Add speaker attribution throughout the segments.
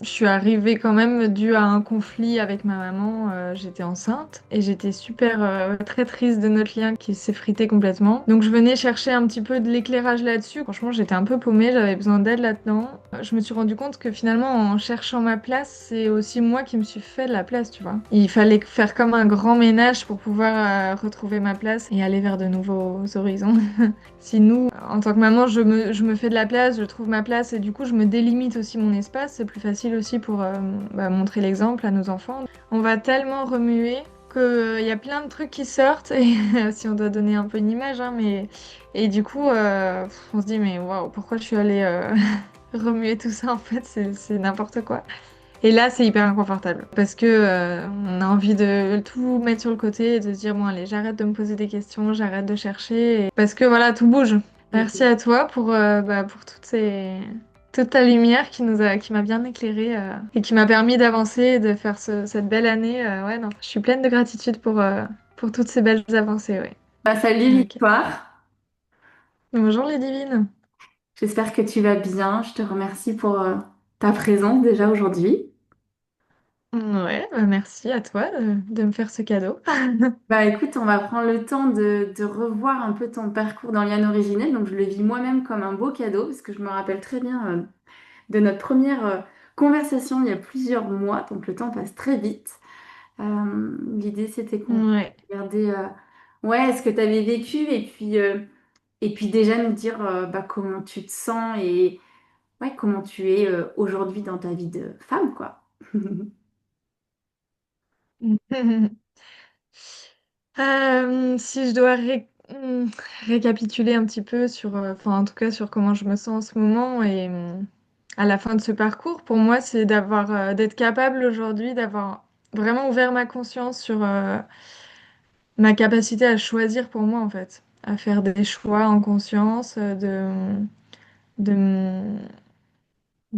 Speaker 1: Je suis arrivée quand même dû à un conflit avec ma maman. J'étais enceinte et j'étais super très triste de notre lien qui s'effritait complètement. Donc je venais chercher un petit peu de l'éclairage là-dessus. Franchement, j'étais un peu paumée, j'avais besoin d'aide là-dedans. Je me suis rendu compte que finalement, en cherchant ma place, c'est aussi moi qui me suis fait de la place, tu vois. Il fallait faire comme un grand ménage pour pouvoir retrouver ma place et aller vers de nouveaux horizons. Si nous, en tant que maman, je me fais de la place, je trouve ma place et du coup, je me délimite aussi mon espace, c'est plus facile aussi pour montrer l'exemple à nos enfants. On va tellement remuer qu'il y a plein de trucs qui sortent, et si on doit donner un peu une image, hein, mais... Et du coup, on se dit, mais waouh, pourquoi je suis allée remuer tout ça, en fait, c'est n'importe quoi. Et là, c'est hyper inconfortable parce que on a envie de tout mettre sur le côté et de se dire bon allez, j'arrête de me poser des questions, j'arrête de chercher parce que voilà, tout bouge. Merci
Speaker 2: Mhm.
Speaker 1: à toi pour toute ta lumière qui m'a bien éclairée et qui m'a permis d'avancer et de faire cette belle année. Ouais, non, je suis pleine de gratitude pour toutes ces belles avancées, ouais.
Speaker 2: Bah, salut
Speaker 1: Ok.
Speaker 2: Victoire.
Speaker 1: Bonjour les divines.
Speaker 2: J'espère que tu vas bien. Je te remercie pour ta présence déjà aujourd'hui.
Speaker 1: Ouais, bah merci à toi de me faire ce cadeau.
Speaker 2: Bah écoute, on va prendre le temps de revoir un peu ton parcours dans Liane originelle. Donc je le vis moi-même comme un beau cadeau parce que je me rappelle très bien de notre première conversation il y a plusieurs mois. Donc le temps passe très vite. L'idée c'était qu'on
Speaker 1: Ouais.
Speaker 2: regardait ouais, ce que tu avais vécu et puis déjà nous dire bah, comment tu te sens et ouais, comment tu es aujourd'hui dans ta vie de femme, quoi.
Speaker 1: Si je dois récapituler un petit peu sur, enfin en tout cas sur comment je me sens en ce moment et à la fin de ce parcours, pour moi, c'est d'être capable aujourd'hui d'avoir vraiment ouvert ma conscience sur ma capacité à choisir pour moi en fait, à faire des choix en conscience, de, de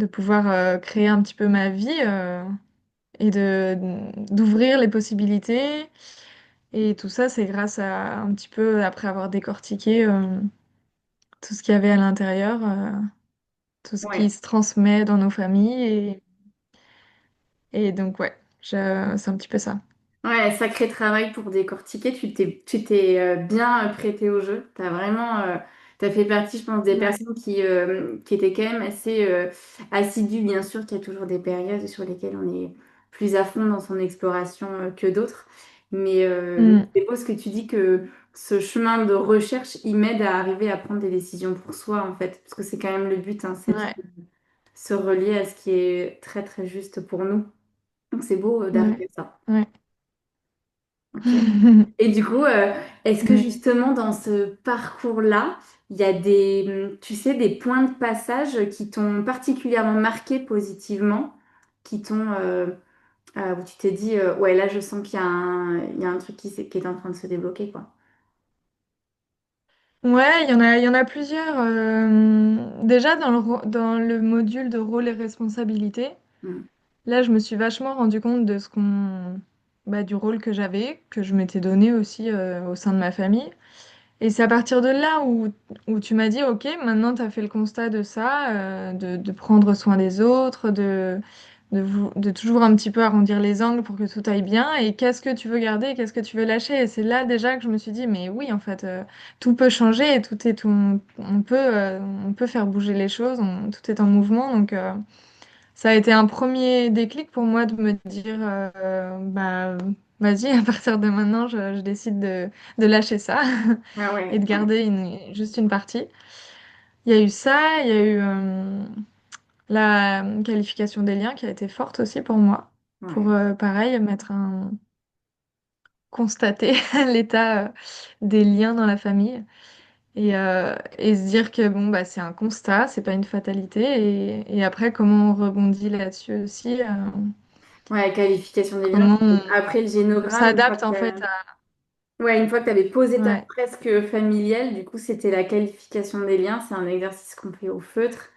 Speaker 1: pouvoir créer un petit peu ma vie et d'ouvrir les possibilités. Et tout ça, c'est grâce à un petit peu, après avoir décortiqué tout ce qu'il y avait à l'intérieur, tout ce qui
Speaker 2: Ouais.
Speaker 1: se transmet dans nos familles. Et donc, ouais, c'est un petit peu ça.
Speaker 2: Ouais, sacré travail pour décortiquer. Tu t'es bien prêté au jeu. T'as fait partie, je pense, des
Speaker 1: Ouais.
Speaker 2: personnes qui étaient quand même assez assidues. Bien sûr qu'il y a toujours des périodes sur lesquelles on est plus à fond dans son exploration que d'autres. Mais
Speaker 1: Mm.
Speaker 2: c'est beau ce que tu dis que ce chemin de recherche, il m'aide à arriver à prendre des décisions pour soi, en fait. Parce que c'est quand même le but, hein, c'est de
Speaker 1: Ouais.
Speaker 2: se relier à ce qui est très, très juste pour nous. Donc c'est beau
Speaker 1: Ouais.
Speaker 2: d'arriver à ça.
Speaker 1: Ouais.
Speaker 2: Ok. Et du coup, est-ce que
Speaker 1: Mm.
Speaker 2: justement dans ce parcours-là, il y a tu sais, des points de passage qui t'ont particulièrement marqué positivement, qui où tu t'es dit, ouais, là, je sens qu'il y a un truc qui est en train de se débloquer, quoi.
Speaker 1: Ouais, il y en a plusieurs. Déjà, dans le module de rôle et responsabilité,
Speaker 2: Mm.
Speaker 1: là, je me suis vachement rendu compte de du rôle que j'avais, que je m'étais donné aussi au sein de ma famille. Et c'est à partir de là où tu m'as dit, OK, maintenant tu as fait le constat de ça, de prendre soin des autres, de toujours un petit peu arrondir les angles pour que tout aille bien. Et qu'est-ce que tu veux garder, et qu'est-ce que tu veux lâcher? Et c'est là déjà que je me suis dit, mais oui, en fait, tout peut changer et on peut faire bouger les choses, tout est en mouvement. Donc, ça a été un premier déclic pour moi de me dire, vas-y, à partir de maintenant, je décide de lâcher ça
Speaker 2: Ah
Speaker 1: et
Speaker 2: ouais,
Speaker 1: de
Speaker 2: ouais,
Speaker 1: garder juste une partie. Il y a eu ça, il y a eu la qualification des liens qui a été forte aussi pour moi, pour
Speaker 2: ouais.
Speaker 1: pareil, constater l'état des liens dans la famille et se dire que bon, bah, c'est un constat, c'est pas une fatalité et après, comment on rebondit là-dessus aussi,
Speaker 2: Ouais, qualification des liens.
Speaker 1: comment
Speaker 2: Après le
Speaker 1: on
Speaker 2: génogramme,
Speaker 1: s'adapte en fait à...
Speaker 2: ouais, une fois que tu avais posé ta
Speaker 1: Ouais,
Speaker 2: fresque familiale, du coup, c'était la qualification des liens. C'est un exercice qu'on fait au feutre.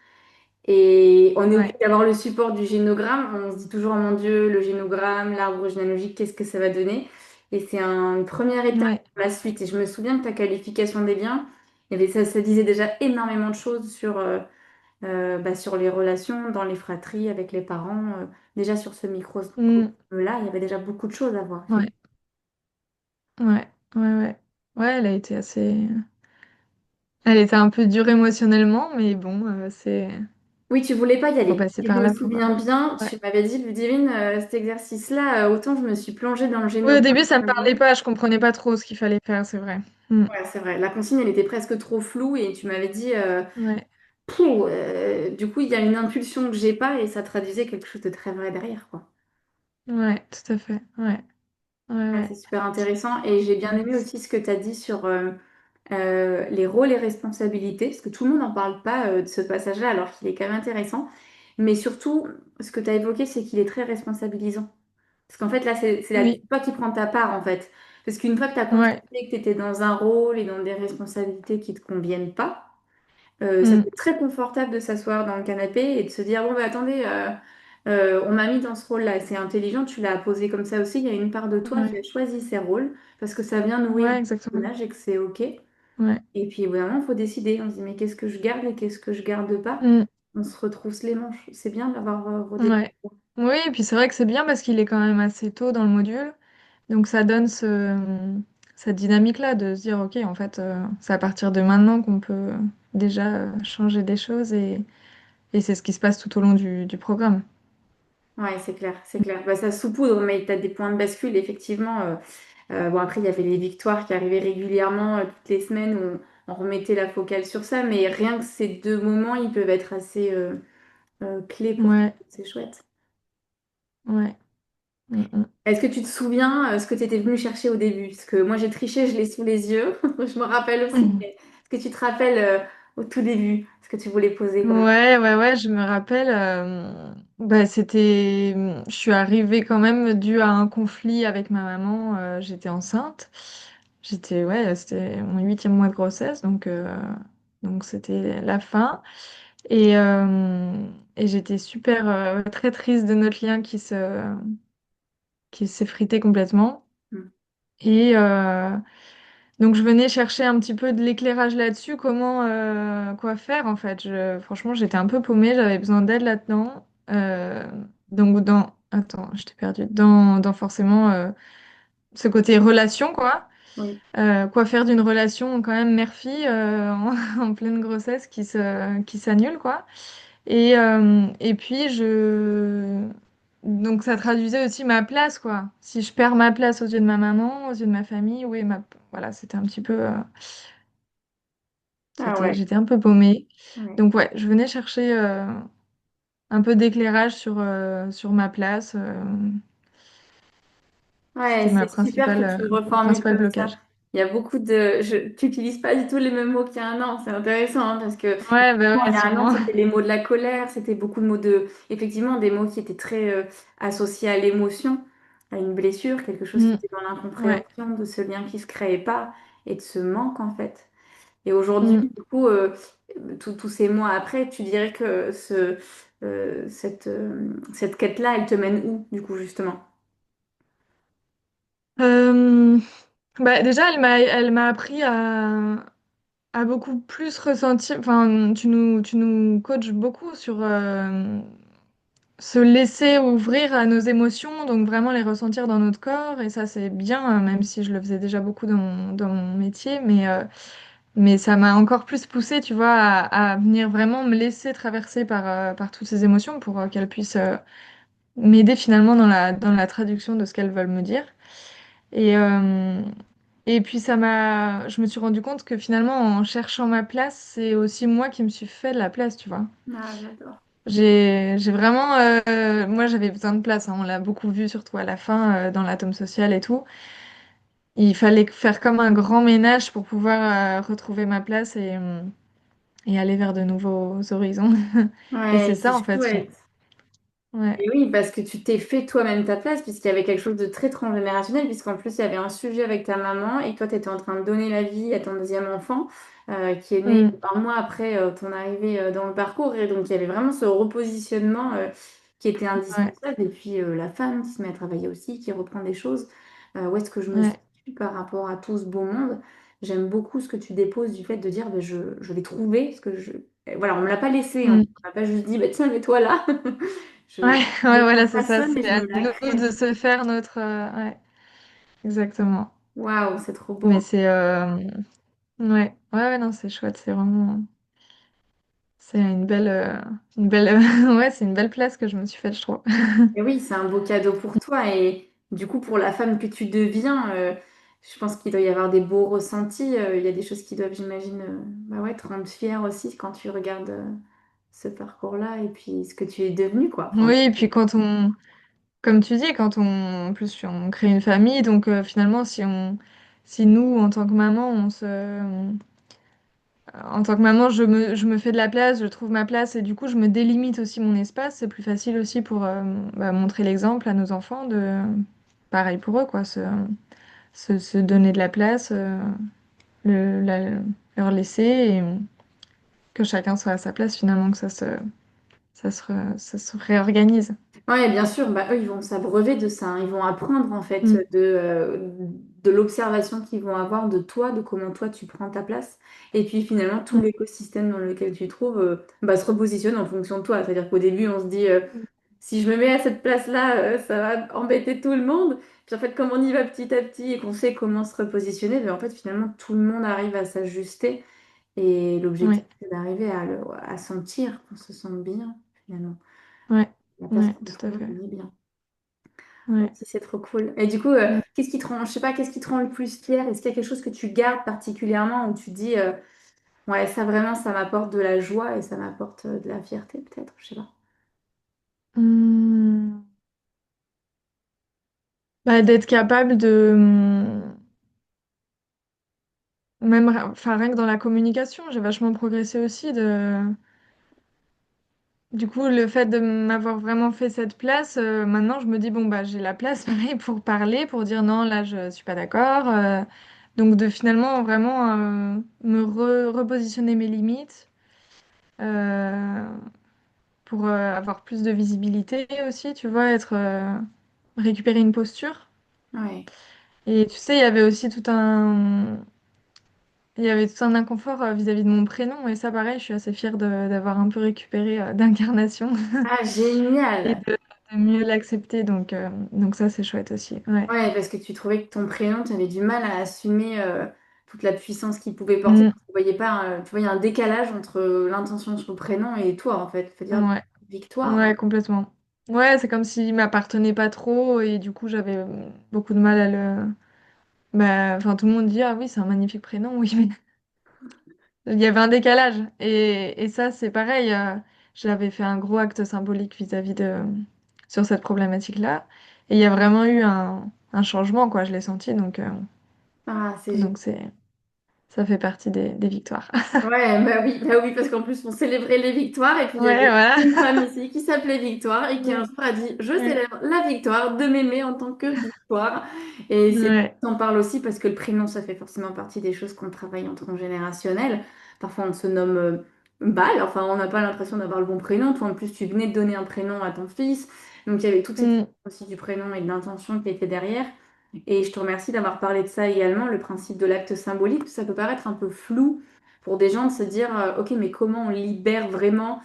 Speaker 2: Et on est obligé
Speaker 1: ouais,
Speaker 2: d'avoir le support du génogramme. On se dit toujours, oh mon Dieu, le génogramme, l'arbre généalogique, qu'est-ce que ça va donner? Et c'est une première étape
Speaker 1: ouais,
Speaker 2: pour la suite. Et je me souviens que ta qualification des liens, ça disait déjà énormément de choses sur sur les relations dans les fratries avec les parents. Déjà sur ce
Speaker 1: Mm.
Speaker 2: microcosme-là, il y avait déjà beaucoup de choses à voir.
Speaker 1: Ouais, ouais, ouais, ouais. Ouais, elle a été assez. Elle était un peu dure émotionnellement, mais bon, c'est.
Speaker 2: Oui, tu voulais pas y
Speaker 1: Faut
Speaker 2: aller.
Speaker 1: passer
Speaker 2: Si je
Speaker 1: par
Speaker 2: me
Speaker 1: là pour.
Speaker 2: souviens bien,
Speaker 1: Ouais.
Speaker 2: tu m'avais dit, Ludivine, cet exercice-là, autant je me suis plongée dans le
Speaker 1: Oui, au
Speaker 2: génome.
Speaker 1: début, ça me parlait pas, je comprenais pas trop ce qu'il fallait faire, c'est vrai. Mm.
Speaker 2: Ouais, c'est vrai. La consigne, elle était presque trop floue et tu m'avais dit,
Speaker 1: Ouais,
Speaker 2: pouh, du coup, il y a une impulsion que j'ai pas et ça traduisait quelque chose de très vrai derrière, quoi.
Speaker 1: ouais, tout à fait. Ouais, ouais,
Speaker 2: Ouais,
Speaker 1: ouais.
Speaker 2: c'est super intéressant et j'ai bien aimé aussi ce que tu as dit sur les rôles et responsabilités, parce que tout le monde n'en parle pas de ce passage-là alors qu'il est quand même intéressant. Mais surtout, ce que tu as évoqué, c'est qu'il est très responsabilisant. Parce qu'en fait, là,
Speaker 1: Oui,
Speaker 2: toi qui prends ta part, en fait. Parce qu'une fois que tu as
Speaker 1: ouais.
Speaker 2: constaté que tu étais dans un rôle et dans des responsabilités qui ne te conviennent pas, ça
Speaker 1: Mm.
Speaker 2: fait très confortable de s'asseoir dans le canapé et de se dire, bon, bah attendez, on m'a mis dans ce rôle-là. C'est intelligent, tu l'as posé comme ça aussi. Il y a une part de toi qui
Speaker 1: Ouais,
Speaker 2: a choisi ces rôles parce que ça vient nourrir
Speaker 1: ouais,
Speaker 2: le
Speaker 1: exactement.
Speaker 2: personnage et que c'est OK.
Speaker 1: Ouais.
Speaker 2: Et puis, au bout d'un moment, il faut décider. On se dit, mais qu'est-ce que je garde et qu'est-ce que je garde pas?
Speaker 1: Mm.
Speaker 2: On se retrousse les manches. C'est bien d'avoir redécouvert.
Speaker 1: Ouais. Oui, et puis c'est vrai que c'est bien parce qu'il est quand même assez tôt dans le module. Donc ça donne cette dynamique-là de se dire, OK, en fait, c'est à partir de maintenant qu'on peut déjà changer des choses et c'est ce qui se passe tout au long du programme.
Speaker 2: Ouais, c'est clair, c'est clair. Bah, ça saupoudre, mais tu as des points de bascule, effectivement. Bon, après, il y avait les victoires qui arrivaient régulièrement toutes les semaines où on remettait la focale sur ça, mais rien que ces deux moments, ils peuvent être assez clés pour toi.
Speaker 1: Ouais,
Speaker 2: C'est chouette.
Speaker 1: ouais. Mm, mm.
Speaker 2: Est-ce que tu te souviens ce que tu étais venu chercher au début? Parce que moi, j'ai triché, je l'ai sous les yeux. Je me rappelle aussi. Mais est-ce que tu te rappelles au tout début ce que tu voulais poser comme...
Speaker 1: Ouais, ouais, ouais, je me rappelle, bah, je suis arrivée quand même dû à un conflit avec ma maman, j'étais enceinte, ouais, c'était mon huitième mois de grossesse, donc c'était la fin, et, euh, et j'étais super, très triste de notre lien qui s'effritait complètement,
Speaker 2: Hmm.
Speaker 1: et, donc je venais chercher un petit peu de l'éclairage là-dessus, quoi faire en fait. Franchement, j'étais un peu paumée, j'avais besoin d'aide là-dedans. Attends, je t'ai perdu. Dans forcément ce côté relation, quoi.
Speaker 2: Oui.
Speaker 1: Quoi faire d'une relation quand même mère-fille en pleine grossesse qui s'annule, quoi. Et puis donc ça traduisait aussi ma place, quoi. Si je perds ma place aux yeux de ma maman, aux yeux de ma famille, oui, voilà, c'était un petit peu.
Speaker 2: Ah ouais.
Speaker 1: J'étais un peu paumée.
Speaker 2: Ouais.
Speaker 1: Donc ouais, je venais chercher un peu d'éclairage sur ma place.
Speaker 2: Ouais,
Speaker 1: C'était
Speaker 2: c'est super que tu le
Speaker 1: mon
Speaker 2: reformules
Speaker 1: principal
Speaker 2: comme ça.
Speaker 1: blocage.
Speaker 2: Il y a beaucoup de... Tu n'utilises pas du tout les mêmes mots qu'il y a un an. C'est intéressant hein, parce que
Speaker 1: Ouais, bah
Speaker 2: bon,
Speaker 1: ouais,
Speaker 2: il y a un an,
Speaker 1: sûrement.
Speaker 2: c'était les mots de la colère, c'était beaucoup de mots de... Effectivement, des mots qui étaient très associés à l'émotion, à une blessure, quelque chose qui
Speaker 1: Mm,
Speaker 2: était dans
Speaker 1: ouais.
Speaker 2: l'incompréhension de ce lien qui se créait pas et de ce manque en fait. Et aujourd'hui,
Speaker 1: Mm.
Speaker 2: du coup, tous ces mois après, tu dirais que cette quête-là, elle te mène où, du coup, justement?
Speaker 1: Euh, Bah, déjà, elle m'a appris à beaucoup plus ressentir. Enfin, tu nous coaches beaucoup sur se laisser ouvrir à nos émotions, donc vraiment les ressentir dans notre corps. Et ça, c'est bien, même si je le faisais déjà beaucoup dans mon métier. Mais ça m'a encore plus poussée, tu vois, à venir vraiment me laisser traverser par toutes ces émotions pour qu'elles puissent m'aider finalement dans la traduction de ce qu'elles veulent me dire. Et, euh, et puis je me suis rendu compte que finalement, en cherchant ma place, c'est aussi moi qui me suis fait de la place, tu vois.
Speaker 2: Ah, j'adore.
Speaker 1: J'ai vraiment, moi j'avais besoin de place, hein, on l'a beaucoup vu surtout à la fin dans l'atome social et tout. Il fallait faire comme un grand ménage pour pouvoir retrouver ma place et aller vers de nouveaux horizons. Et
Speaker 2: Ouais,
Speaker 1: c'est
Speaker 2: c'est
Speaker 1: ça en fait.
Speaker 2: chouette.
Speaker 1: Ouais.
Speaker 2: Et oui, parce que tu t'es fait toi-même ta place, puisqu'il y avait quelque chose de très transgénérationnel, puisqu'en plus, il y avait un sujet avec ta maman, et toi, tu étais en train de donner la vie à ton deuxième enfant, qui est né
Speaker 1: Mm.
Speaker 2: un mois après ton arrivée dans le parcours. Et donc, il y avait vraiment ce repositionnement qui était
Speaker 1: Ouais.
Speaker 2: indispensable. Et puis, la femme qui se met à travailler aussi, qui reprend des choses. Où est-ce que je me
Speaker 1: Ouais.
Speaker 2: situe par rapport à tout ce beau monde? J'aime beaucoup ce que tu déposes du fait de dire, ben, je vais trouver ce que voilà, on me l'a pas laissé, on
Speaker 1: Mm.
Speaker 2: m'a pas juste dit, bah, tiens, mets-toi là.
Speaker 1: Ouais,
Speaker 2: Je
Speaker 1: ouais,
Speaker 2: me la
Speaker 1: voilà, c'est ça.
Speaker 2: façonne et
Speaker 1: C'est
Speaker 2: je
Speaker 1: à
Speaker 2: me la
Speaker 1: nous
Speaker 2: crée.
Speaker 1: de se faire notre. Ouais, exactement.
Speaker 2: Waouh, c'est trop
Speaker 1: Mais
Speaker 2: beau.
Speaker 1: c'est. Ouais, ouais, ouais, non, c'est chouette. C'est vraiment. C'est une belle. Une belle... ouais, c'est une belle place que je me suis faite, je trouve.
Speaker 2: Et oui, c'est un beau cadeau pour toi. Et du coup, pour la femme que tu deviens, je pense qu'il doit y avoir des beaux ressentis. Il y a des choses qui doivent, j'imagine, bah ouais, te rendre fière aussi quand tu regardes ce parcours-là et puis ce que tu es devenu, quoi. Enfin,
Speaker 1: Oui, et puis quand on. Comme tu dis, quand on. En plus, on crée une famille, donc finalement, si on. Si nous, en tant que maman, on se. En tant que maman, je me fais de la place, je trouve ma place et du coup, je me délimite aussi mon espace. C'est plus facile aussi pour bah, montrer l'exemple à nos enfants de, pareil pour eux, quoi, se donner de la place, leur laisser et que chacun soit à sa place finalement, que ça se réorganise.
Speaker 2: ouais, bien sûr, bah, eux, ils vont s'abreuver de ça, hein. Ils vont apprendre en fait
Speaker 1: Mm,
Speaker 2: de l'observation qu'ils vont avoir de toi, de comment toi tu prends ta place. Et puis finalement, tout
Speaker 1: mm,
Speaker 2: l'écosystème dans lequel tu te trouves bah, se repositionne en fonction de toi. C'est-à-dire qu'au début, on se dit,
Speaker 1: mm.
Speaker 2: si je me mets à cette place-là, ça va embêter tout le monde. Puis en fait, comme on y va petit à petit et qu'on sait comment se repositionner, ben, en fait, finalement, tout le monde arrive à s'ajuster. Et l'objectif,
Speaker 1: Ouais,
Speaker 2: c'est d'arriver à sentir qu'on se sente bien, finalement.
Speaker 1: ouais,
Speaker 2: La place
Speaker 1: ouais,
Speaker 2: qu'on
Speaker 1: tout à
Speaker 2: trouve,
Speaker 1: fait.
Speaker 2: on est bien. Ok,
Speaker 1: Ouais.
Speaker 2: c'est trop cool. Et du coup,
Speaker 1: Mm.
Speaker 2: qu'est-ce qui te rend, je sais pas, qu'est-ce qui te rend le plus fier? Est-ce qu'il y a quelque chose que tu gardes particulièrement où tu dis, ouais, ça vraiment, ça m'apporte de la joie et ça m'apporte de la fierté, peut-être, je sais pas.
Speaker 1: Mm. Bah, d'être capable de, même, enfin, rien que dans la communication, j'ai vachement progressé aussi. Du coup, le fait de m'avoir vraiment fait cette place, maintenant, je me dis, bon, bah, j'ai la place, pareil, pour parler, pour dire non, là, je suis pas d'accord. Donc, de finalement vraiment repositionner mes limites euh, pour avoir plus de visibilité aussi, tu vois, récupérer une posture.
Speaker 2: Ouais.
Speaker 1: Et tu sais, il y avait tout un inconfort vis-à-vis de mon prénom, et ça, pareil, je suis assez fière d'avoir un peu récupéré d'incarnation
Speaker 2: Ah,
Speaker 1: et
Speaker 2: génial!
Speaker 1: de mieux l'accepter. Donc ça, c'est chouette aussi. Ouais.
Speaker 2: Ouais, parce que tu trouvais que ton prénom, tu avais du mal à assumer toute la puissance qu'il pouvait porter.
Speaker 1: Mm,
Speaker 2: Tu voyais pas, tu vois, il y a un décalage entre l'intention sur le prénom et toi, en fait. Faut dire
Speaker 1: ouais,
Speaker 2: victoire.
Speaker 1: ouais, complètement. Ouais, c'est comme s'il m'appartenait pas trop, et du coup, j'avais beaucoup de mal à le. Bah, enfin, tout le monde dit, ah oui, c'est un magnifique prénom, oui, mais il y avait un décalage. Et ça, c'est pareil. J'avais fait un gros acte symbolique vis-à-vis sur cette problématique-là. Et il y a vraiment eu un changement, quoi. Je l'ai senti.
Speaker 2: Ah, c'est génial.
Speaker 1: Donc ça fait partie des victoires.
Speaker 2: Ouais, bah oui, parce qu'en plus, on célébrait les victoires et puis il y
Speaker 1: Ouais,
Speaker 2: avait
Speaker 1: voilà.
Speaker 2: une femme ici qui s'appelait Victoire et qui un
Speaker 1: Mm,
Speaker 2: jour a dit, je
Speaker 1: ouais,
Speaker 2: célèbre la victoire de m'aimer en tant que Victoire. Et c'est
Speaker 1: ouais,
Speaker 2: t'en parles aussi parce que le prénom, ça fait forcément partie des choses qu'on travaille en transgénérationnel. Parfois, on se nomme Bal, enfin, on n'a pas l'impression d'avoir le bon prénom. Toi, en plus, tu venais de donner un prénom à ton fils. Donc, il y avait toute cette
Speaker 1: mm,
Speaker 2: question aussi du prénom et de l'intention qui était derrière. Et je te remercie d'avoir parlé de ça également, le principe de l'acte symbolique. Ça peut paraître un peu flou pour des gens de se dire, ok, mais comment on libère vraiment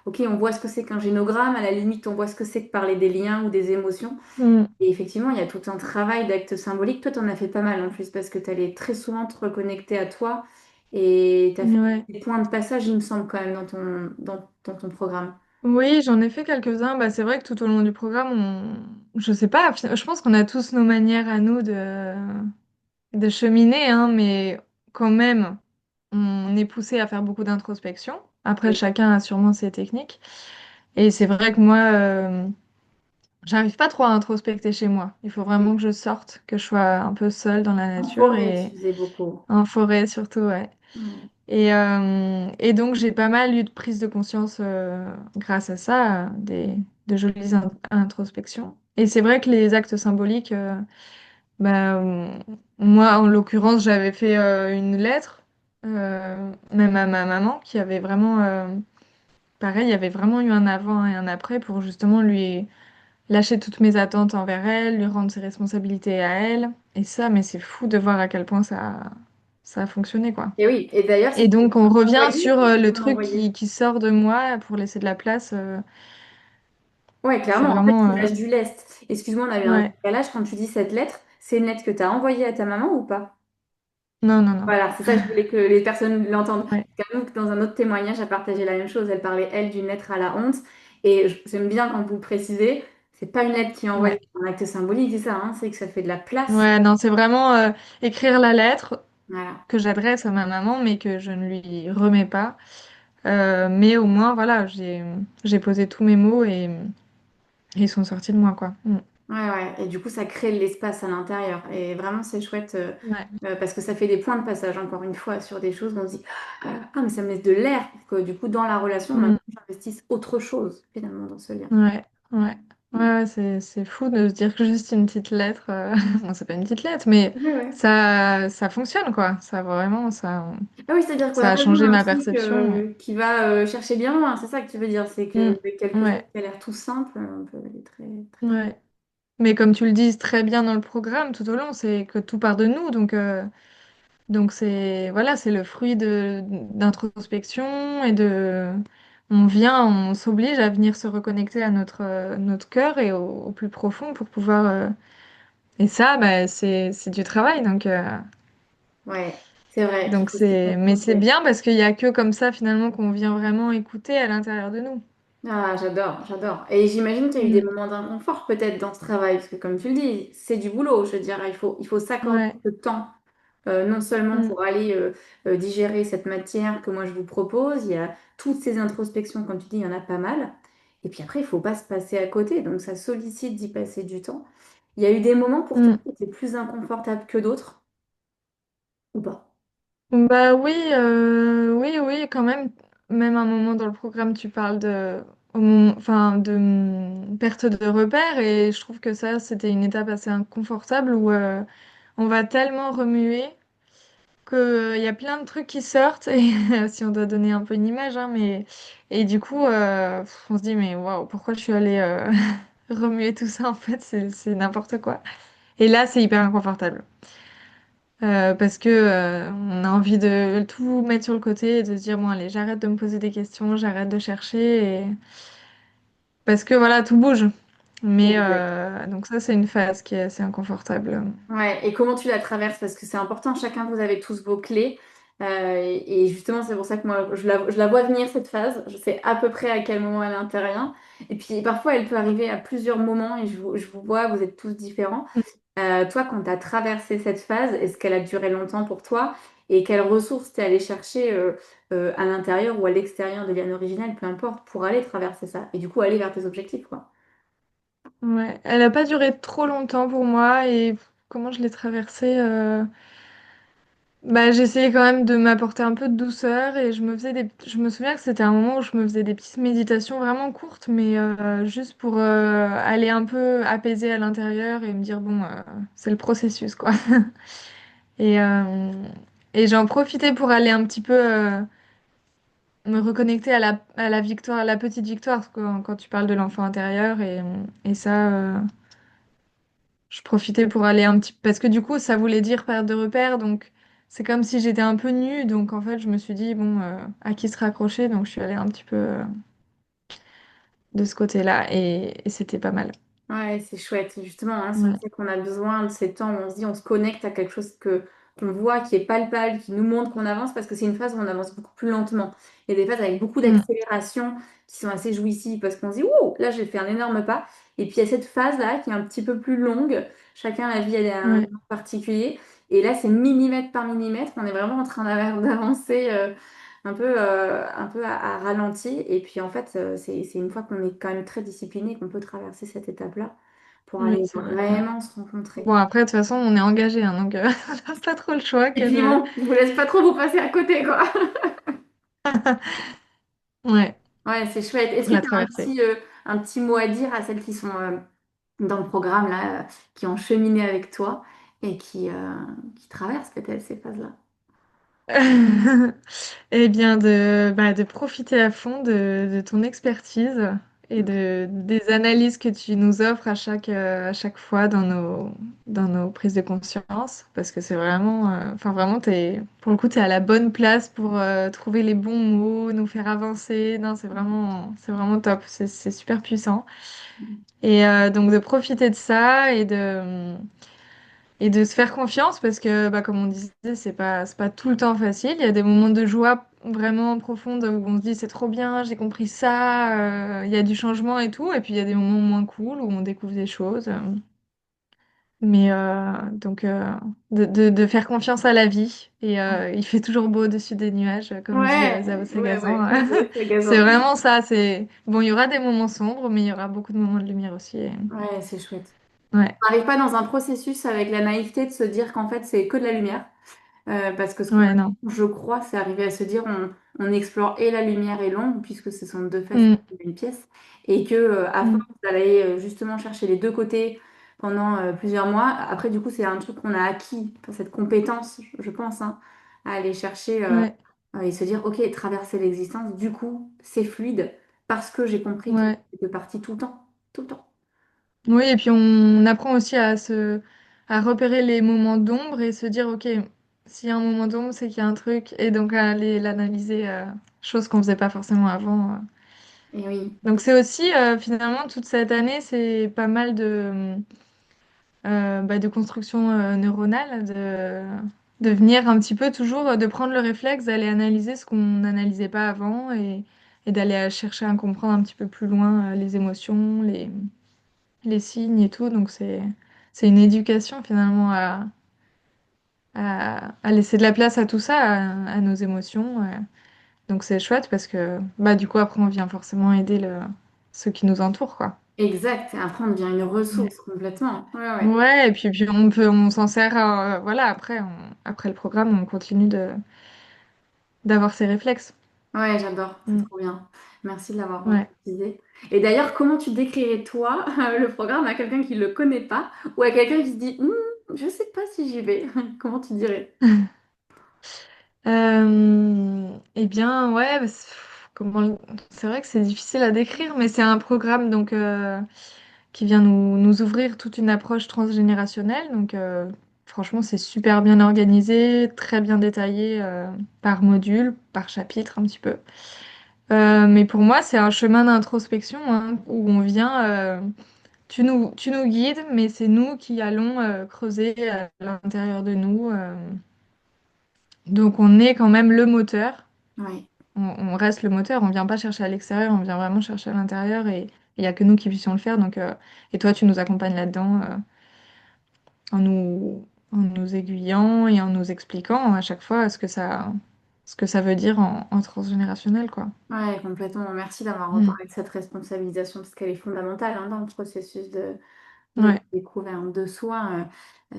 Speaker 2: ok, on voit ce que c'est qu'un génogramme, à la limite, on voit ce que c'est que parler des liens ou des émotions.
Speaker 1: mm,
Speaker 2: Et effectivement, il y a tout un travail d'acte symbolique. Toi, tu en as fait pas mal en plus, parce que tu allais très souvent te reconnecter à toi et tu as fait
Speaker 1: ouais.
Speaker 2: des points de passage, il me semble, quand même, dans ton programme.
Speaker 1: Oui, j'en ai fait quelques-uns. Bah, c'est vrai que tout au long du programme, je sais pas, je pense qu'on a tous nos manières à nous de cheminer, hein, mais quand même, on est poussé à faire beaucoup d'introspection. Après,
Speaker 2: Oui.
Speaker 1: chacun a sûrement ses techniques. Et c'est vrai que moi, j'arrive pas trop à introspecter chez moi. Il faut vraiment que je sorte, que je sois un peu seule dans la
Speaker 2: En
Speaker 1: nature
Speaker 2: forêt, tu
Speaker 1: et
Speaker 2: faisais beaucoup.
Speaker 1: en forêt surtout, ouais.
Speaker 2: Ouais.
Speaker 1: Et donc, j'ai pas mal eu de prise de conscience grâce à ça, de jolies introspections. Et c'est vrai que les actes symboliques, bah, moi, en l'occurrence, j'avais fait une lettre, même à ma maman, qui avait vraiment, pareil, il y avait vraiment eu un avant et un après pour justement lui lâcher toutes mes attentes envers elle, lui rendre ses responsabilités à elle. Et ça, mais c'est fou de voir à quel point ça a fonctionné, quoi.
Speaker 2: Et oui, et d'ailleurs,
Speaker 1: Et
Speaker 2: c'était
Speaker 1: donc, on revient
Speaker 2: envoyé
Speaker 1: sur
Speaker 2: ou
Speaker 1: le
Speaker 2: non
Speaker 1: truc
Speaker 2: envoyé?
Speaker 1: qui sort de moi pour laisser de la place.
Speaker 2: Ouais,
Speaker 1: C'est
Speaker 2: clairement, en fait,
Speaker 1: vraiment...
Speaker 2: tu lâches du lest. Excuse-moi, on avait un
Speaker 1: ouais,
Speaker 2: décalage. Quand tu dis cette lettre, c'est une lettre que tu as envoyée à ta maman ou pas?
Speaker 1: non, non, non.
Speaker 2: Voilà, c'est ça que je voulais que les personnes l'entendent.
Speaker 1: Ouais,
Speaker 2: Parce qu'Anouk, dans un autre témoignage, a partagé la même chose. Elle parlait, elle, d'une lettre à la honte. Et j'aime bien quand vous le précisez, c'est pas une lettre qui est envoyée
Speaker 1: ouais.
Speaker 2: pour un acte symbolique, c'est ça, hein, c'est que ça fait de la place.
Speaker 1: Ouais, non, c'est vraiment écrire la lettre
Speaker 2: Voilà.
Speaker 1: que j'adresse à ma maman, mais que je ne lui remets pas. Mais au moins, voilà, j'ai posé tous mes mots et ils sont sortis de moi, quoi. Mm.
Speaker 2: Ouais, ouais. Et du coup, ça crée de l'espace à l'intérieur. Et vraiment, c'est chouette
Speaker 1: Ouais.
Speaker 2: parce que ça fait des points de passage, encore une fois, sur des choses où on se dit, ah, mais ça me laisse de l'air. Pour que du coup, dans la relation,
Speaker 1: Mm.
Speaker 2: maintenant, j'investisse autre chose, finalement, dans ce lien.
Speaker 1: Ouais, ouais. Ouais, ouais, c'est fou de se dire que juste une petite lettre, bon, c'est pas une petite lettre, mais
Speaker 2: Ouais, ouais.
Speaker 1: ça fonctionne, quoi. Ça vraiment,
Speaker 2: Ah oui, c'est-à-dire qu'on
Speaker 1: ça
Speaker 2: n'a
Speaker 1: a
Speaker 2: pas besoin
Speaker 1: changé
Speaker 2: d'un
Speaker 1: ma
Speaker 2: truc
Speaker 1: perception.
Speaker 2: qui va chercher bien loin. C'est ça que tu veux dire, c'est que
Speaker 1: Mm.
Speaker 2: quelque chose
Speaker 1: Ouais,
Speaker 2: qui a l'air tout simple, on peut aller très, très, très.
Speaker 1: ouais. Mais comme tu le dis très bien dans le programme tout au long, c'est que tout part de nous, donc c'est voilà, c'est le fruit de d'introspection et de on s'oblige à venir se reconnecter à notre cœur et au plus profond pour pouvoir et ça bah, c'est du travail
Speaker 2: Ouais, c'est vrai qu'il
Speaker 1: donc
Speaker 2: faut s'y
Speaker 1: c'est mais c'est
Speaker 2: confronter.
Speaker 1: bien parce qu'il y a que comme ça finalement qu'on vient vraiment écouter à l'intérieur de nous.
Speaker 2: Ah, j'adore, j'adore. Et j'imagine qu'il y a eu des
Speaker 1: Mm.
Speaker 2: moments d'inconfort peut-être dans ce travail, parce que comme tu le dis, c'est du boulot. Je veux dire, il faut s'accorder
Speaker 1: Ouais.
Speaker 2: ce temps, non seulement
Speaker 1: Mm.
Speaker 2: pour aller digérer cette matière que moi je vous propose, il y a toutes ces introspections, comme tu dis, il y en a pas mal. Et puis après, il faut pas se passer à côté, donc ça sollicite d'y passer du temps. Il y a eu des moments pour toi
Speaker 1: Mm.
Speaker 2: qui étaient plus inconfortables que d'autres, ou pas?
Speaker 1: Bah oui, oui, oui, quand même. Même un moment dans le programme, tu parles enfin, de perte de repères et je trouve que ça, c'était une étape assez inconfortable où on va tellement remuer qu'il y a plein de trucs qui sortent et si on doit donner un peu une image, hein, mais et du coup, on se dit mais waouh, pourquoi je suis allée remuer tout ça en fait, c'est n'importe quoi. Et là, c'est hyper inconfortable. Parce que on a envie de tout mettre sur le côté et de se dire bon allez j'arrête de me poser des questions, j'arrête de chercher parce que voilà tout bouge. Mais
Speaker 2: Exact.
Speaker 1: donc ça c'est une phase qui est assez inconfortable.
Speaker 2: Ouais, et comment tu la traverses? Parce que c'est important, chacun, vous avez tous vos clés. Et justement, c'est pour ça que moi, je la vois venir, cette phase. Je sais à peu près à quel moment elle intervient. Et puis, parfois, elle peut arriver à plusieurs moments et je vous vois, vous êtes tous différents. Toi, quand tu as traversé cette phase, est-ce qu'elle a duré longtemps pour toi? Et quelles ressources t'es allé chercher à l'intérieur ou à l'extérieur de Liane Originale, peu importe, pour aller traverser ça? Et du coup, aller vers tes objectifs, quoi.
Speaker 1: Ouais, elle a pas duré trop longtemps pour moi et comment je l'ai traversée. Bah j'essayais quand même de m'apporter un peu de douceur et je me souviens que c'était un moment où je me faisais des petites méditations vraiment courtes mais juste pour aller un peu apaiser à l'intérieur et me dire bon c'est le processus quoi. Et, euh, et j'en profitais pour aller un petit peu me reconnecter à la victoire, à la petite victoire, quand tu parles de l'enfant intérieur. Et ça, je profitais pour aller un petit... Parce que du coup, ça voulait dire perte de repère. Donc, c'est comme si j'étais un peu nue. Donc, en fait, je me suis dit, bon, à qui se raccrocher? Donc, je suis allée un petit peu de ce côté-là. Et c'était pas mal.
Speaker 2: Ouais, c'est chouette. Justement, hein, si on
Speaker 1: Ouais.
Speaker 2: sait qu'on a besoin de ces temps où on se dit, on se connecte à quelque chose qu'on voit, qui est palpable, qui nous montre qu'on avance, parce que c'est une phase où on avance beaucoup plus lentement. Il y a des phases avec beaucoup
Speaker 1: Mm.
Speaker 2: d'accélération qui sont assez jouissives, parce qu'on se dit, ouh, là, j'ai fait un énorme pas. Et puis, il y a cette phase-là qui est un petit peu plus longue. Chacun, la vie, elle est à un
Speaker 1: Ouais.
Speaker 2: moment particulier. Et là, c'est millimètre par millimètre. On est vraiment en train d'avancer. Un peu à ralenti. Et puis en fait, c'est une fois qu'on est quand même très discipliné qu'on peut traverser cette étape-là pour
Speaker 1: Oui,
Speaker 2: aller
Speaker 1: c'est vrai. Ouais.
Speaker 2: vraiment se rencontrer.
Speaker 1: Bon, après, de toute façon, on est engagé, hein, donc on n'a pas trop le choix
Speaker 2: Et
Speaker 1: que
Speaker 2: puis
Speaker 1: de...
Speaker 2: bon, je vous laisse pas trop vous passer à côté, quoi.
Speaker 1: Ouais,
Speaker 2: Ouais, c'est chouette. Est-ce que
Speaker 1: la
Speaker 2: tu as
Speaker 1: traversée.
Speaker 2: un petit mot à dire à celles qui sont dans le programme, là, qui ont cheminé avec toi et qui traversent peut-être ces phases-là?
Speaker 1: Eh bien, de profiter à fond de ton expertise et des analyses que tu nous offres à chaque fois dans nos prises de conscience, parce que c'est vraiment, enfin vraiment, pour le coup, tu es à la bonne place pour trouver les bons mots, nous faire avancer. Non, c'est vraiment top, c'est super puissant. Et donc de profiter de ça et de se faire confiance parce que, bah, comme on disait, c'est pas tout le temps facile. Il y a des moments de joie vraiment profonde où on se dit c'est trop bien, j'ai compris ça, il y a du changement et tout. Et puis il y a des moments moins cool où on découvre des choses. Mais donc de faire confiance à la vie. Et il fait toujours beau au-dessus des nuages, comme dit Zao
Speaker 2: Ouais, ouais,
Speaker 1: Sagazan.
Speaker 2: ouais, c'est
Speaker 1: C'est
Speaker 2: agaçant.
Speaker 1: vraiment ça. C'est bon, il y aura des moments sombres, mais il y aura beaucoup de moments de lumière aussi.
Speaker 2: Ouais, c'est chouette.
Speaker 1: Ouais,
Speaker 2: On n'arrive pas dans un processus avec la naïveté de se dire qu'en fait c'est que de la lumière. Parce que ce qu'on a,
Speaker 1: ouais, non.
Speaker 2: je crois, c'est arrivé à se dire on explore et la lumière et l'ombre, puisque ce sont deux faces
Speaker 1: Mm,
Speaker 2: d'une pièce, et que à force
Speaker 1: mm,
Speaker 2: d'aller justement chercher les deux côtés pendant plusieurs mois, après du coup c'est un truc qu'on a acquis, enfin, cette compétence, je pense, hein, à aller chercher
Speaker 1: ouais,
Speaker 2: et se dire ok, traverser l'existence, du coup c'est fluide, parce que j'ai compris qu'il
Speaker 1: ouais.
Speaker 2: était parti tout le temps, tout le temps.
Speaker 1: Oui, et puis on apprend aussi à repérer les moments d'ombre et se dire, OK, s'il y a un moment d'ombre, c'est qu'il y a un truc, et donc à aller l'analyser, chose qu'on faisait pas forcément avant.
Speaker 2: Et oui,
Speaker 1: Donc c'est aussi, finalement, toute cette année, c'est pas mal bah, de construction neuronale, de venir un petit peu toujours, de prendre le réflexe d'aller analyser ce qu'on n'analysait pas avant et d'aller chercher à comprendre un petit peu plus loin les émotions, les signes et tout. Donc c'est une éducation finalement à laisser de la place à tout ça, à nos émotions. Donc c'est chouette parce que bah du coup après on vient forcément aider ceux qui nous entourent quoi.
Speaker 2: exact. Après on devient une
Speaker 1: Ouais.
Speaker 2: ressource complètement. Ouais, ouais.
Speaker 1: Ouais, et puis on s'en sert, voilà, après, après le programme, on continue d'avoir ces réflexes.
Speaker 2: Ouais, j'adore, c'est
Speaker 1: Mm.
Speaker 2: trop bien. Merci de l'avoir
Speaker 1: Ouais.
Speaker 2: précisé. Et d'ailleurs, comment tu décrirais toi le programme à quelqu'un qui ne le connaît pas ou à quelqu'un qui se dit je sais pas si j'y vais. Comment tu dirais?
Speaker 1: Eh bien, ouais, bah, c'est vrai que c'est difficile à décrire, mais c'est un programme donc qui vient nous ouvrir toute une approche transgénérationnelle. Donc, franchement, c'est super bien organisé, très bien détaillé par module, par chapitre un petit peu. Mais pour moi, c'est un chemin d'introspection hein, où on vient, tu nous guides, mais c'est nous qui allons creuser à l'intérieur de nous. Donc, on est quand même le moteur.
Speaker 2: Ouais,
Speaker 1: On reste le moteur, on vient pas chercher à l'extérieur, on vient vraiment chercher à l'intérieur et il n'y a que nous qui puissions le faire. Donc, et toi, tu nous accompagnes là-dedans en nous aiguillant et en nous expliquant à chaque fois ce que ça veut dire en transgénérationnel, quoi.
Speaker 2: ouais, complètement. Merci d'avoir
Speaker 1: Mm.
Speaker 2: reparlé de cette responsabilisation parce qu'elle est fondamentale hein, dans le processus de
Speaker 1: Ouais,
Speaker 2: découverte de soi.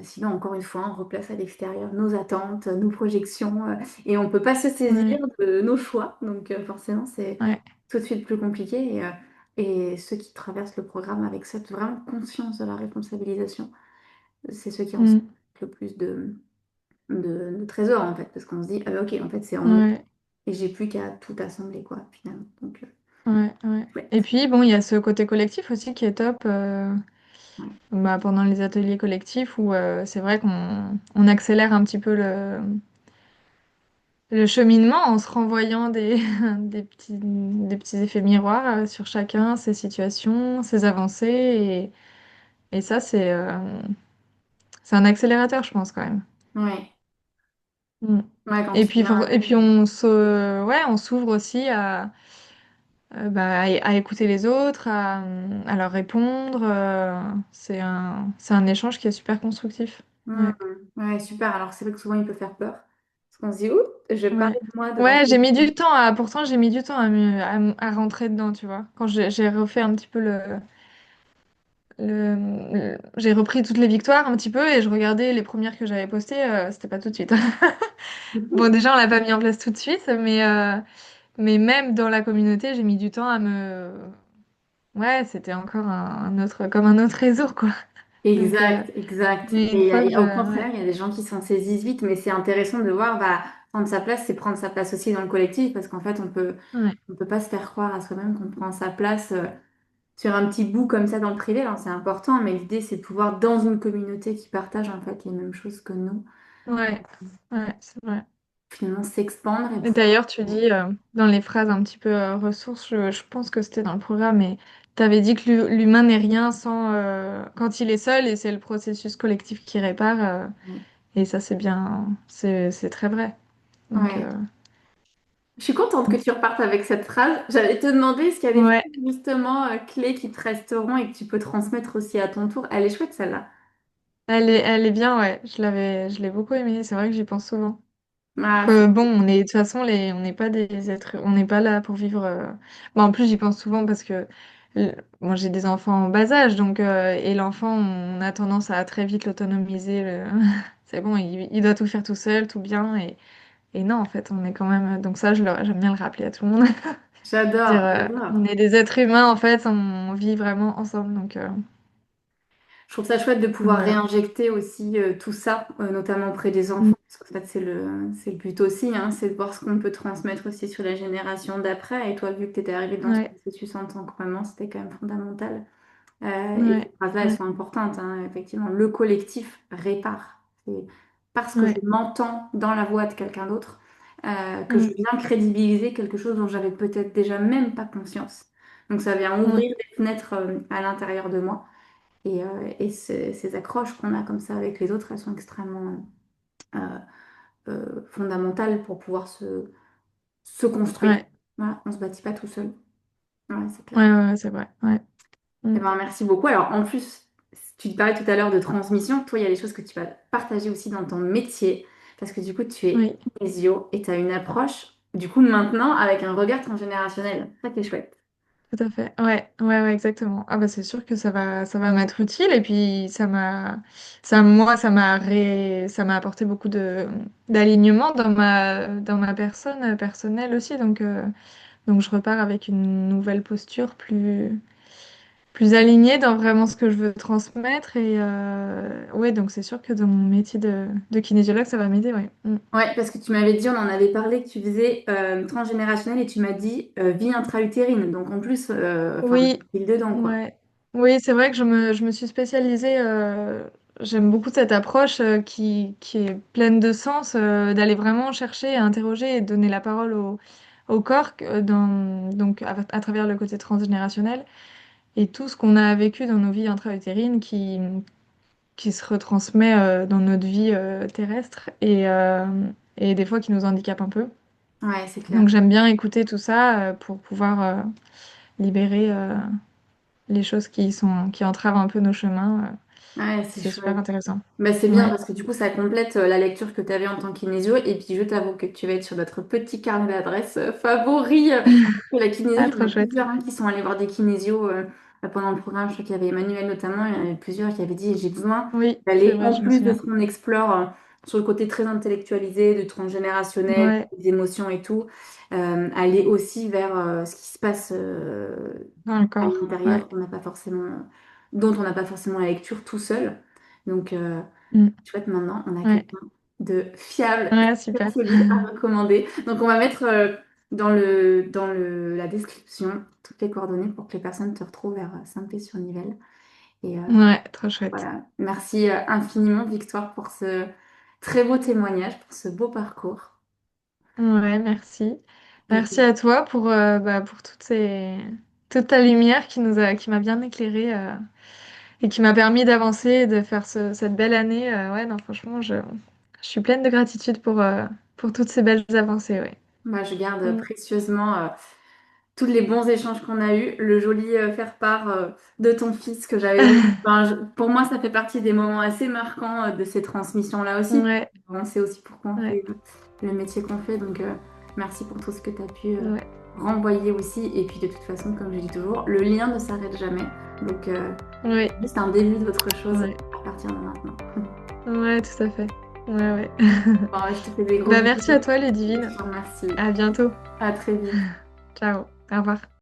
Speaker 2: Sinon, encore une fois, on replace à l'extérieur nos attentes, nos projections et on ne peut pas se saisir
Speaker 1: ouais,
Speaker 2: de nos choix. Donc, forcément, c'est
Speaker 1: ouais.
Speaker 2: tout de suite plus compliqué. Et ceux qui traversent le programme avec cette vraiment conscience de la responsabilisation, c'est ceux qui en sortent
Speaker 1: Mm.
Speaker 2: le plus de trésors, en fait, parce qu'on se dit, ah, bah, ok, en fait, c'est en moi
Speaker 1: Ouais,
Speaker 2: et j'ai plus qu'à tout assembler, quoi, finalement. Donc,
Speaker 1: ouais, ouais. Et
Speaker 2: chouette.
Speaker 1: puis, bon, il y a ce côté collectif aussi qui est top
Speaker 2: Ouais.
Speaker 1: bah, pendant les ateliers collectifs où c'est vrai on accélère un petit peu le cheminement en se renvoyant des petits effets miroirs sur chacun, ses situations, ses avancées. Et ça, c'est un accélérateur, je pense, quand même.
Speaker 2: Ouais.
Speaker 1: Mm.
Speaker 2: Ouais, quand tu
Speaker 1: Et
Speaker 2: viens.
Speaker 1: puis ouais, on s'ouvre aussi bah, à écouter les autres, à leur répondre. C'est un échange qui est super constructif.
Speaker 2: Hmm.
Speaker 1: Ouais.
Speaker 2: Ouais, super. Alors, c'est vrai que souvent, il peut faire peur. Parce qu'on se dit, ouh, je
Speaker 1: Ouais.
Speaker 2: parlais de moi devant
Speaker 1: Ouais, j'ai mis
Speaker 2: quelqu'un.
Speaker 1: du temps pourtant j'ai mis du temps à rentrer dedans, tu vois. Quand j'ai refait un petit peu j'ai repris toutes les victoires un petit peu et je regardais les premières que j'avais postées, c'était pas tout de suite. Bon, déjà, on l'a pas mis en place tout de suite, mais même dans la communauté, j'ai mis du temps à me. Ouais, c'était encore un autre, comme un autre réseau, quoi. Donc,
Speaker 2: Exact, exact.
Speaker 1: mais une
Speaker 2: Et,
Speaker 1: fois que
Speaker 2: au
Speaker 1: ouais,
Speaker 2: contraire, il y a des gens qui s'en saisissent vite, mais c'est intéressant de voir, bah, prendre sa place, c'est prendre sa place aussi dans le collectif, parce qu'en fait,
Speaker 1: ouais,
Speaker 2: on peut pas se faire croire à soi-même qu'on prend sa place. sur un petit bout comme ça dans le privé, alors c'est important, mais l'idée c'est de pouvoir, dans une communauté qui partage en fait les mêmes choses que nous,
Speaker 1: Ouais, ouais, c'est vrai.
Speaker 2: finalement s'expandre et
Speaker 1: Et
Speaker 2: pouvoir.
Speaker 1: d'ailleurs, tu dis dans les phrases un petit peu ressources, je pense que c'était dans le programme, mais tu avais dit que l'humain n'est rien sans quand il est seul et c'est le processus collectif qui répare. Et ça, c'est bien, c'est très vrai. Donc,
Speaker 2: Ouais. Je suis contente que tu repartes avec cette phrase. J'allais te demander, est-ce qu'il y a des
Speaker 1: ouais,
Speaker 2: phrases justement clés qui te resteront et que tu peux transmettre aussi à ton tour? Elle est chouette celle-là.
Speaker 1: elle est bien, ouais. Je l'ai beaucoup aimée. C'est vrai que j'y pense souvent.
Speaker 2: Ah,
Speaker 1: Que bon, de toute façon, on n'est pas des êtres, on n'est pas là pour vivre. Bon, en plus, j'y pense souvent parce que moi, j'ai des enfants en bas âge, donc et l'enfant, on a tendance à très vite l'autonomiser. C'est bon, il doit tout faire tout seul, tout bien, et non, en fait, on est quand même. Donc ça, j'aime bien le rappeler à tout le monde. Dire,
Speaker 2: j'adore, j'adore.
Speaker 1: on est des êtres humains, en fait, on vit vraiment ensemble,
Speaker 2: Je trouve ça chouette de
Speaker 1: donc
Speaker 2: pouvoir
Speaker 1: voilà.
Speaker 2: réinjecter aussi tout ça, notamment auprès des
Speaker 1: Mm.
Speaker 2: enfants, parce que en fait, c'est le but aussi, hein, c'est de voir ce qu'on peut transmettre aussi sur la génération d'après. Et toi, vu que tu étais arrivée dans ce
Speaker 1: Ouais,
Speaker 2: processus en tant que maman, c'était quand même fondamental. Et ces
Speaker 1: ouais,
Speaker 2: phrases-là, elles
Speaker 1: ouais,
Speaker 2: sont importantes, hein, effectivement. Le collectif répare. C'est parce que je
Speaker 1: ouais.
Speaker 2: m'entends dans la voix de quelqu'un d'autre que je
Speaker 1: Mm,
Speaker 2: viens crédibiliser quelque chose dont j'avais peut-être déjà même pas conscience. Donc ça vient
Speaker 1: mm,
Speaker 2: ouvrir des fenêtres à l'intérieur de moi. Et ces accroches qu'on a comme ça avec les autres, elles sont extrêmement euh, fondamentales pour pouvoir se construire.
Speaker 1: ouais,
Speaker 2: Voilà, on se bâtit pas tout seul. Ouais, c'est
Speaker 1: ouais,
Speaker 2: clair.
Speaker 1: ouais, ouais, c'est vrai. Ouais.
Speaker 2: Eh
Speaker 1: Mm.
Speaker 2: ben, merci beaucoup. Alors, en plus, tu te parlais tout à l'heure de transmission. Toi, il y a des choses que tu vas partager aussi dans ton métier. Parce que du coup, tu es
Speaker 1: Oui,
Speaker 2: kinésio et tu as une approche, du coup, maintenant, avec un regard transgénérationnel. Ça qui est chouette.
Speaker 1: tout à fait. Ouais, ouais, ouais, exactement. Ah bah c'est sûr que ça va m'être utile et puis moi, ça m'a apporté beaucoup d'alignement dans ma personne personnelle aussi. Donc je repars avec une nouvelle posture plus alignée dans vraiment ce que je veux transmettre. Et ouais, donc c'est sûr que dans mon métier de kinésiologue, ça va m'aider, ouais. Mm.
Speaker 2: Ouais, parce que tu m'avais dit, on en avait parlé, que tu faisais transgénérationnel et tu m'as dit vie intra-utérine. Donc, en plus, enfin,
Speaker 1: Oui,
Speaker 2: pile dedans, quoi.
Speaker 1: ouais. Oui, c'est vrai que je me suis spécialisée. J'aime beaucoup cette approche qui est pleine de sens, d'aller vraiment chercher, interroger et donner la parole au corps donc à travers le côté transgénérationnel et tout ce qu'on a vécu dans nos vies intra-utérines qui se retransmet dans notre vie terrestre et des fois qui nous handicape un peu.
Speaker 2: Ouais, c'est
Speaker 1: Donc
Speaker 2: clair.
Speaker 1: j'aime bien écouter tout ça pour pouvoir libérer les choses qui entravent un peu nos chemins.
Speaker 2: Ouais, c'est
Speaker 1: C'est super
Speaker 2: chouette.
Speaker 1: intéressant.
Speaker 2: Bah, c'est bien
Speaker 1: Ouais.
Speaker 2: parce que du coup, ça complète la lecture que tu avais en tant que kinésio. Et puis, je t'avoue que tu vas être sur notre petit carnet d'adresses favoris. Que la
Speaker 1: Ah,
Speaker 2: kinésie, il y en
Speaker 1: trop
Speaker 2: a
Speaker 1: chouette.
Speaker 2: plusieurs qui sont allés voir des kinésios pendant le programme. Je crois qu'il y avait Emmanuel notamment. Il y en avait plusieurs qui avaient dit j'ai besoin
Speaker 1: Oui, c'est
Speaker 2: d'aller,
Speaker 1: vrai,
Speaker 2: en
Speaker 1: je me
Speaker 2: plus de
Speaker 1: souviens.
Speaker 2: ce qu'on explore sur le côté très intellectualisé, de transgénérationnel,
Speaker 1: Ouais,
Speaker 2: des émotions et tout, aller aussi vers ce qui se passe
Speaker 1: dans le
Speaker 2: à
Speaker 1: corps. Ouais.
Speaker 2: l'intérieur dont on n'a pas forcément la lecture tout seul. Donc,
Speaker 1: Mm.
Speaker 2: chouette, maintenant, on a
Speaker 1: Ouais.
Speaker 2: quelqu'un de fiable et
Speaker 1: Ouais,
Speaker 2: très
Speaker 1: super.
Speaker 2: solide à recommander. Donc, on va mettre la description toutes les coordonnées pour que les personnes te retrouvent vers Saint-Pé-sur-Nivelle. Et
Speaker 1: Ouais, trop chouette.
Speaker 2: voilà, merci infiniment, Victoire, pour ce très beau témoignage, pour ce beau parcours.
Speaker 1: Ouais, merci.
Speaker 2: Et
Speaker 1: Merci à toi pour toute ta lumière qui m'a bien éclairée et qui m'a permis d'avancer et de faire cette belle année. Ouais, non, franchement, je suis pleine de gratitude pour toutes ces belles avancées, ouais.
Speaker 2: moi, je garde
Speaker 1: Mm.
Speaker 2: précieusement tous les bons échanges qu'on a eus, le joli faire-part de ton fils que j'avais vu. Enfin, pour moi, ça fait partie des moments assez marquants de ces transmissions-là aussi.
Speaker 1: Ouais,
Speaker 2: On sait aussi pourquoi on
Speaker 1: ouais,
Speaker 2: fait le métier qu'on fait. Donc, merci pour tout ce que tu as pu
Speaker 1: ouais.
Speaker 2: renvoyer aussi. Et puis, de toute façon, comme je dis toujours, le lien ne s'arrête jamais. Donc,
Speaker 1: Oui,
Speaker 2: juste un début d'autre chose
Speaker 1: ouais,
Speaker 2: à partir de maintenant.
Speaker 1: ouais, tout à fait. Ouais, ouais.
Speaker 2: Bon, ouais, je te fais des gros
Speaker 1: Bah, merci
Speaker 2: bisous.
Speaker 1: à toi,
Speaker 2: Je
Speaker 1: Ludivine.
Speaker 2: te remercie.
Speaker 1: À bientôt.
Speaker 2: À très vite.
Speaker 1: Ciao. Au revoir.